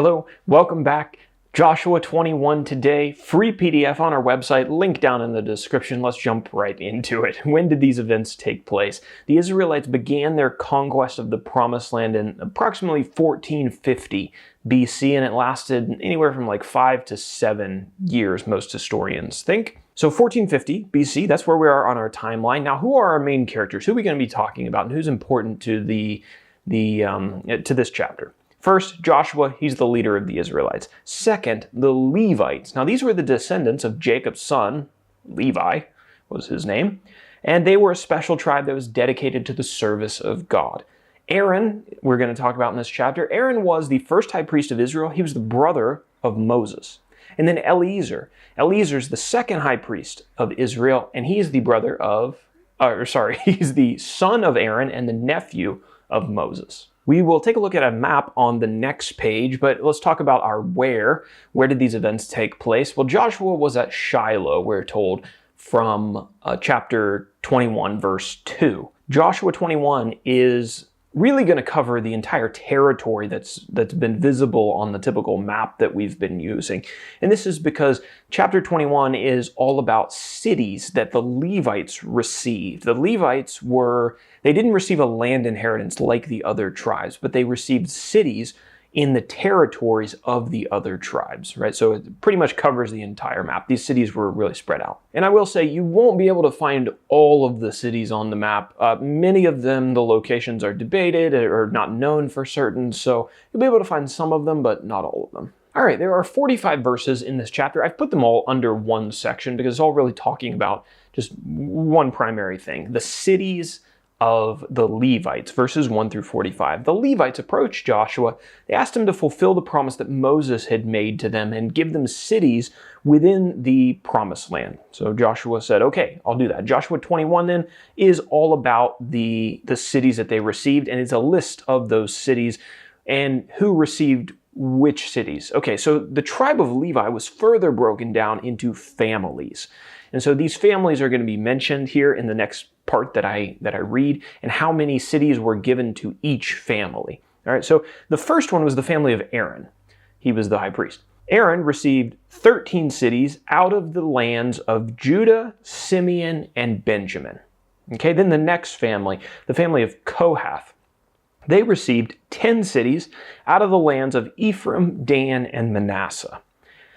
Hello, welcome back. Joshua 21 today, free PDF on our website, link down in the description. Let's jump right into it. When did these events take place? The Israelites began their conquest of the Promised Land in approximately 1450 BC, and it lasted anywhere from like 5 to 7 years, most historians think. So 1450 BC, that's where we are on our timeline. Now, who are our main characters? Who are we going to be talking about, and who's important to to this chapter? First, Joshua, he's the leader of the Israelites. Second, the Levites. Now, these were the descendants of Jacob's son, Levi was his name, and they were a special tribe that was dedicated to the service of God. Aaron, we're going to talk about in this chapter, Aaron was the first high priest of Israel. He was the brother of Moses. And then Eleazar. Eleazar's the second high priest of Israel, and he's the he's the son of Aaron and the nephew of Moses. We will take a look at a map on the next page, but let's talk about our where. Where did these events take place? Well, Joshua was at Shiloh, we're told, from chapter 21, verse 2. Joshua 21 is really going to cover the entire territory that's been visible on the typical map that we've been using. And this is because chapter 21 is all about cities that the Levites received. The Levites they didn't receive a land inheritance like the other tribes, but they received cities in the territories of the other tribes, right? So it pretty much covers the entire map. These cities were really spread out. And I will say, you won't be able to find all of the cities on the map. Many of them, the locations are debated or not known for certain, so you'll be able to find some of them, but not all of them. All right, there are 45 verses in this chapter. I've put them all under one section because it's all really talking about just one primary thing, the cities of the Levites, verses 1 through 45. The Levites approached Joshua. They asked him to fulfill the promise that Moses had made to them and give them cities within the promised land. So Joshua said, okay, I'll do that. Joshua 21 then is all about the cities that they received, and it's a list of those cities and who received which cities. Okay, so the tribe of Levi was further broken down into families. And so these families are going to be mentioned here in the next part that I read, and how many cities were given to each family. All right, so the first one was the family of Aaron. He was the high priest. Aaron received 13 cities out of the lands of Judah, Simeon, and Benjamin. Okay, then the next family, the family of Kohath, they received 10 cities out of the lands of Ephraim, Dan, and Manasseh.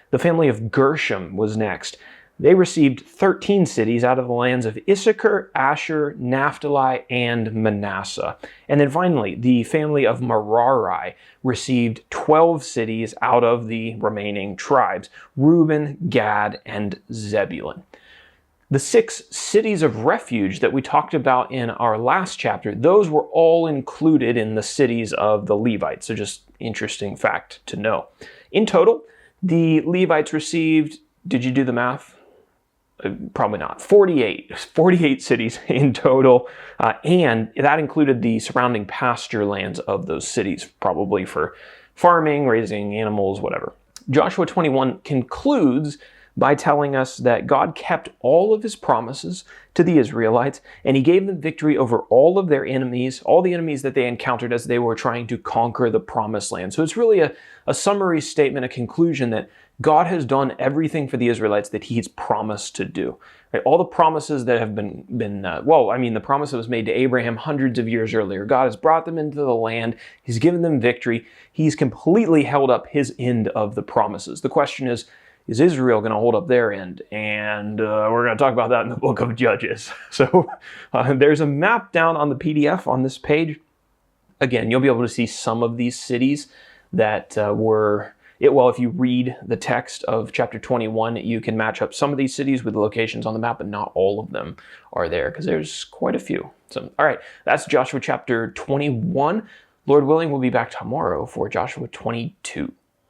The family of Gershom was next. They received 13 cities out of the lands of Issachar, Asher, Naphtali, and Manasseh. And then finally, the family of Merari received 12 cities out of the remaining tribes, Reuben, Gad, and Zebulun. The 6 cities of refuge that we talked about in our last chapter, those were all included in the cities of the Levites. So just interesting fact to know. In total, the Levites received, did you do the math? Probably not. 48 cities in total, and that included the surrounding pasture lands of those cities, probably for farming, raising animals, whatever. Joshua 21 concludes by telling us that God kept all of his promises to the Israelites, and he gave them victory over all of their enemies, all the enemies that they encountered as they were trying to conquer the promised land. So it's really a summary statement, a conclusion that God has done everything for the Israelites that he's promised to do. Right? All the promises that have the promise that was made to Abraham hundreds of years earlier. God has brought them into the land. He's given them victory. He's completely held up his end of the promises. The question is Israel going to hold up their end? And we're going to talk about that in the book of Judges. So there's a map down on the PDF on this page. Again, you'll be able to see some of these cities that if you read the text of chapter 21, you can match up some of these cities with the locations on the map, but not all of them are there because there's quite a few. So, all right, that's Joshua chapter 21. Lord willing, we'll be back tomorrow for Joshua 22.